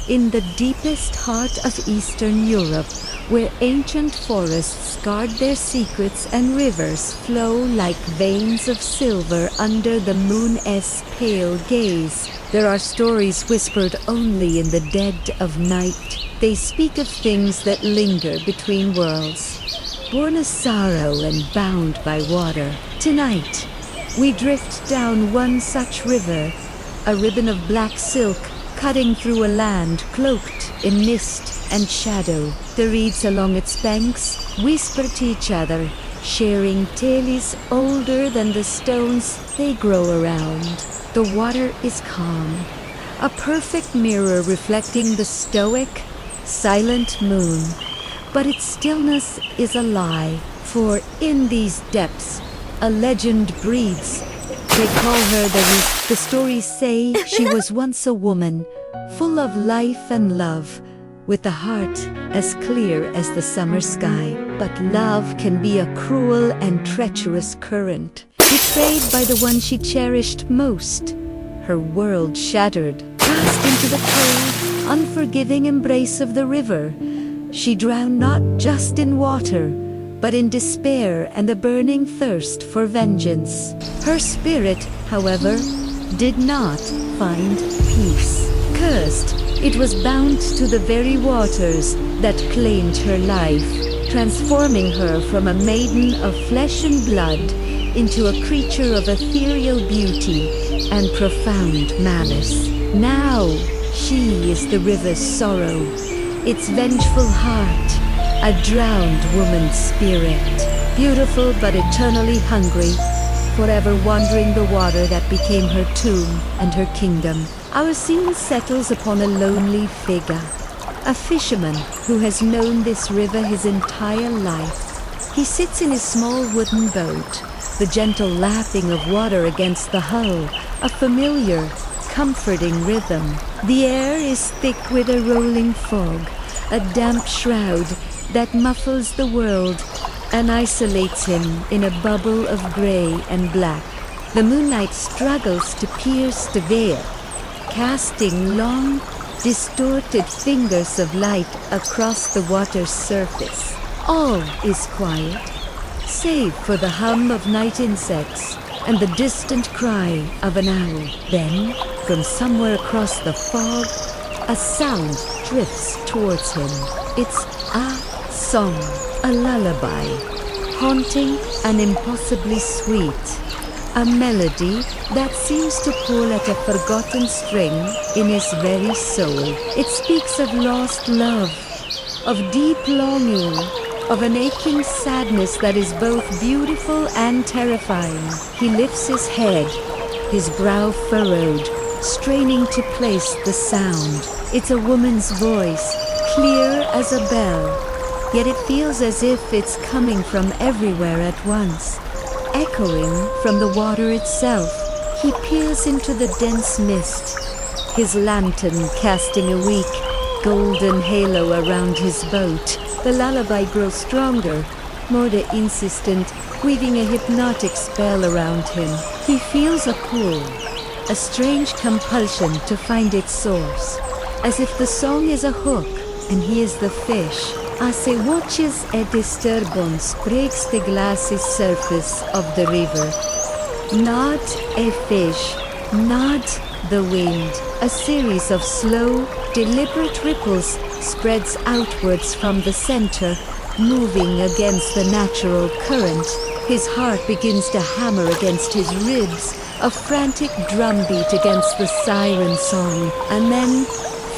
in the deepest heart of Eastern Europe, where ancient forests guard their secrets and rivers flow like veins of silver under the moon's pale gaze. There are stories whispered only in the dead of night. They speak of things that linger between worlds, born of sorrow and bound by water. Tonight, we drift down one such river, a ribbon of black silk cutting through a land cloaked in mist and shadow. The reeds along its banks whisper to each other, sharing tales older than the stones they grow around. The water is calm, a perfect mirror reflecting the stoic, silent moon. But its stillness is a lie, for in these depths, a legend breeds. They call her the stories say she was once a woman, full of life and love, with a heart as clear as the summer sky. But love can be a cruel and treacherous current. Betrayed by the one she cherished most, her world shattered, cast into the cold, unforgiving embrace of the river. She drowned not just in water, but in despair and a burning thirst for vengeance. Her spirit, however, did not find peace. Cursed, it was bound to the very waters that claimed her life, transforming her from a maiden of flesh and blood into a creature of ethereal beauty and profound malice. Now, she is the river's sorrow, its vengeful heart, a drowned woman's spirit, beautiful but eternally hungry, forever wandering the water that became her tomb and her kingdom. Our scene settles upon a lonely figure, a fisherman who has known this river his entire life. He sits in his small wooden boat, the gentle lapping of water against the hull, a familiar, comforting rhythm. The air is thick with a rolling fog, a damp shroud that muffles the world and isolates him in a bubble of gray and black. The moonlight struggles to pierce the veil, casting long, distorted fingers of light across the water's surface. All is quiet, save for the hum of night insects and the distant cry of an owl. Then, from somewhere across the fog, a sound drifts towards him. It's a song, a lullaby, haunting and impossibly sweet. A melody that seems to pull at a forgotten string in his very soul. It speaks of lost love, of deep longing, of an aching sadness that is both beautiful and terrifying. He lifts his head, his brow furrowed, straining to place the sound. It's a woman's voice, clear as a bell, yet it feels as if it's coming from everywhere at once, echoing from the water itself. He peers into the dense mist, his lantern casting a weak, golden halo around his boat. The lullaby grows stronger, more insistent, weaving a hypnotic spell around him. He feels a pull, a strange compulsion to find its source, as if the song is a hook and he is the fish. As he watches a disturbance breaks the glassy surface of the river. Not a fish, not the wind. A series of slow, deliberate ripples spreads outwards from the center, moving against the natural current. His heart begins to hammer against his ribs, a frantic drumbeat against the siren song. And then,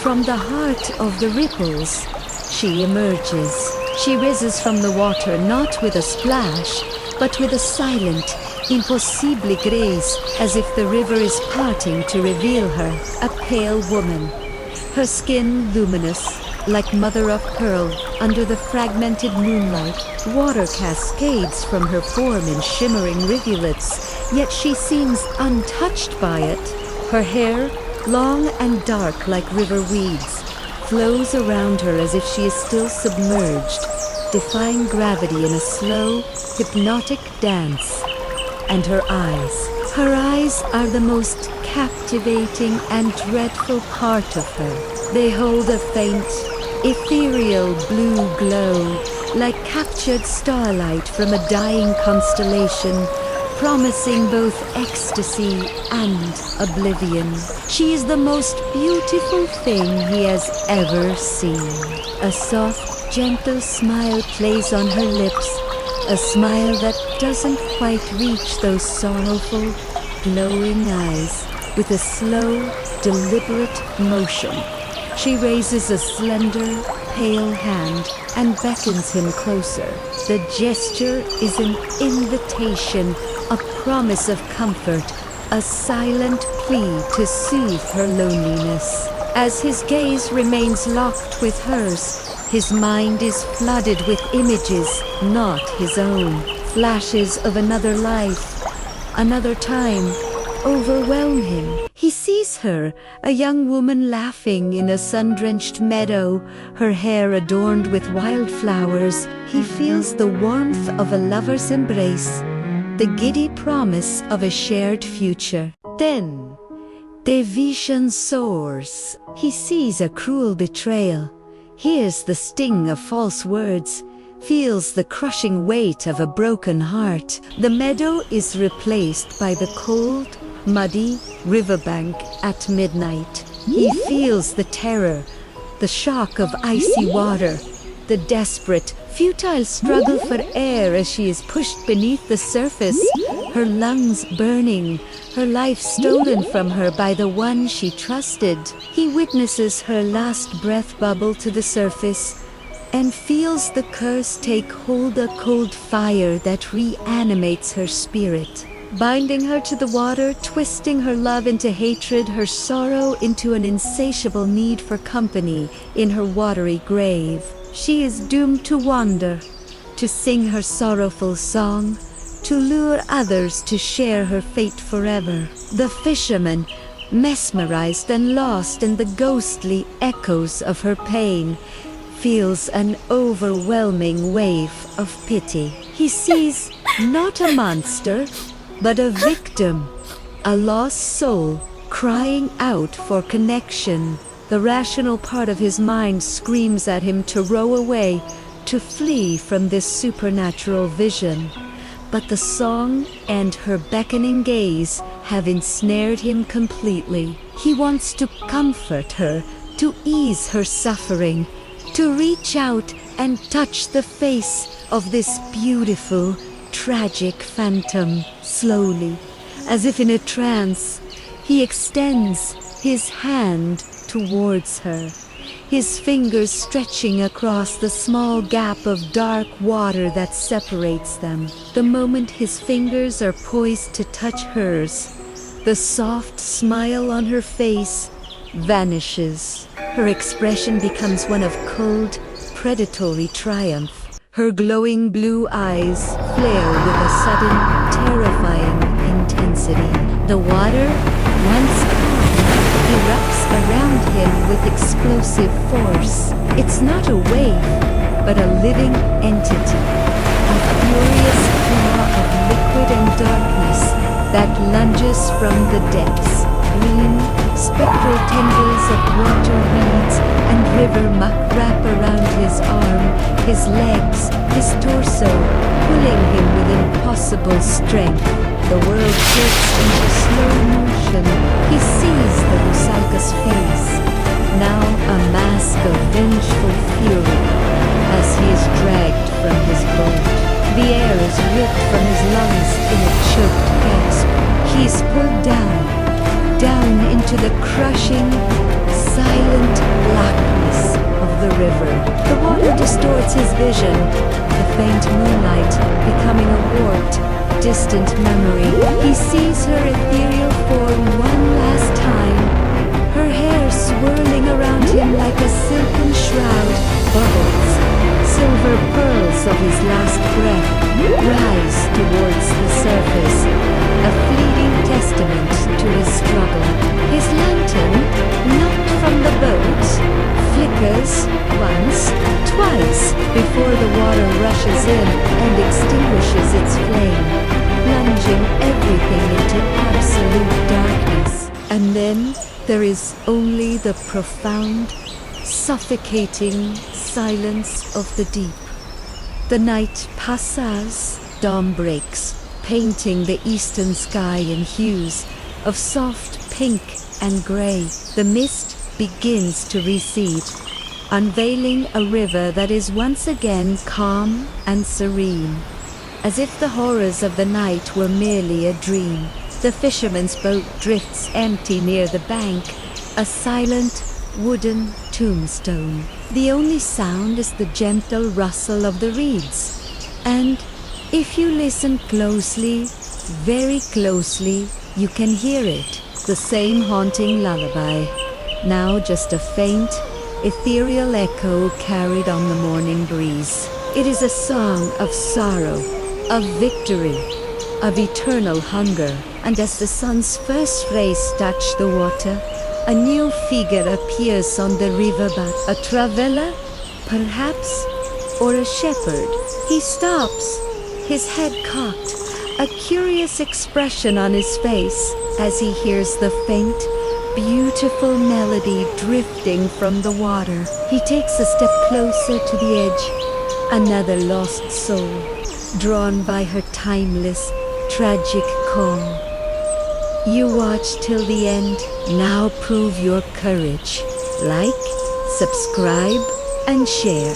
from the heart of the ripples, she emerges. She rises from the water not with a splash, but with a silent, impossible grace, as if the river is parting to reveal her, a pale woman. Her skin luminous, like mother of pearl, under the fragmented moonlight. Water cascades from her form in shimmering rivulets, yet she seems untouched by it. Her hair, long and dark like river weeds, flows around her as if she is still submerged, defying gravity in a slow, hypnotic dance. And her eyes are the most captivating and dreadful part of her. They hold a faint, ethereal blue glow, like captured starlight from a dying constellation, promising both ecstasy and oblivion. She is the most beautiful thing he has ever seen. A soft, gentle smile plays on her lips, a smile that doesn't quite reach those sorrowful, glowing eyes. With a slow, deliberate motion, she raises a slender, pale hand and beckons him closer. The gesture is an invitation, a promise of comfort, a silent plea to soothe her loneliness. As his gaze remains locked with hers, his mind is flooded with images not his own. Flashes of another life, another time, overwhelm him. He sees her, a young woman laughing in a sun-drenched meadow, her hair adorned with wildflowers. He feels the warmth of a lover's embrace, the giddy promise of a shared future. Then, the vision soars. He sees a cruel betrayal, hears the sting of false words, feels the crushing weight of a broken heart. The meadow is replaced by the cold, muddy riverbank at midnight. He feels the terror, the shock of icy water, the desperate, futile struggle for air as she is pushed beneath the surface, her lungs burning, her life stolen from her by the one she trusted. He witnesses her last breath bubble to the surface and feels the curse take hold, a cold fire that reanimates her spirit, binding her to the water, twisting her love into hatred, her sorrow into an insatiable need for company in her watery grave. She is doomed to wander, to sing her sorrowful song, to lure others to share her fate forever. The fisherman, mesmerized and lost in the ghostly echoes of her pain, feels an overwhelming wave of pity. He sees not a monster, but a victim, a lost soul crying out for connection. The rational part of his mind screams at him to row away, to flee from this supernatural vision. But the song and her beckoning gaze have ensnared him completely. He wants to comfort her, to ease her suffering, to reach out and touch the face of this beautiful, tragic phantom. Slowly, as if in a trance, he extends his hand towards her, his fingers stretching across the small gap of dark water that separates them. The moment his fingers are poised to touch hers, the soft smile on her face vanishes. Her expression becomes one of cold, predatory triumph. Her glowing blue eyes flare with a sudden, terrifying intensity. The water, once calm, erupts around him with explosive force. It's not a wave, but a living entity, a furious claw of liquid and darkness that lunges from the depths. Green, spectral tendrils of water weeds and river muck wrap around his arm, his legs, his torso, pulling him with impossible strength. The world tilts into slow motion. He sees the Rusalka's face, now a mask of vengeful fury, as he is dragged from his boat. The air is ripped from his lungs in a choked gasp. He is pulled down into the crushing, silent blackness of the river. The water distorts his vision, the faint moonlight becoming a warped, distant memory. He sees her ethereal form one last time, her hair swirling around him like a silken shroud. Bubbles, silver pearls of his last breath, rise towards the surface, a fleeting testament to his struggle. His lantern, knocked from the boat, flickers once, twice, before the water rushes in and extinguishes its flame, plunging everything into absolute darkness. And then There is only the profound, suffocating silence of the deep. The night passes, dawn breaks, painting the eastern sky in hues of soft pink and gray. The mist begins to recede, unveiling a river that is once again calm and serene. As if the horrors of the night were merely a dream, the fisherman's boat drifts empty near the bank, a silent wooden tombstone. The only sound is the gentle rustle of the reeds. And if you listen closely, very closely, you can hear it. The same haunting lullaby. Now just a faint, ethereal echo carried on the morning breeze. It is a song of sorrow, of victory, of eternal hunger. And as the sun's first rays touch the water, a new figure appears on the riverbank. A traveler, perhaps, or a shepherd. He stops, his head cocked, a curious expression on his face as he hears the faint, beautiful melody drifting from the water. He takes a step closer to the edge, another lost soul, drawn by her timeless, tragic call. You watch till the end. Now prove your courage. Like, subscribe, and share.